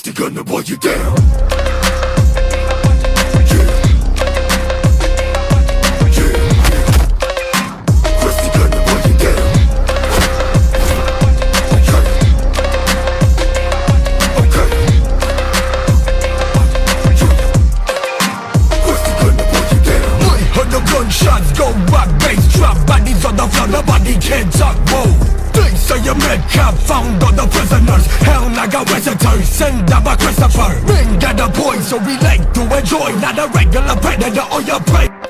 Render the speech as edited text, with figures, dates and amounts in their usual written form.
Crusty gonna boil you down. Gunshots go rock, bass drop, bodies on the floor, nobody can talk, whoa. They say a Metcalf found all the prisoners. Hell, I got visitors, send out my Christopher. Men got a point, so we like to enjoy, not a regular predator or your prey.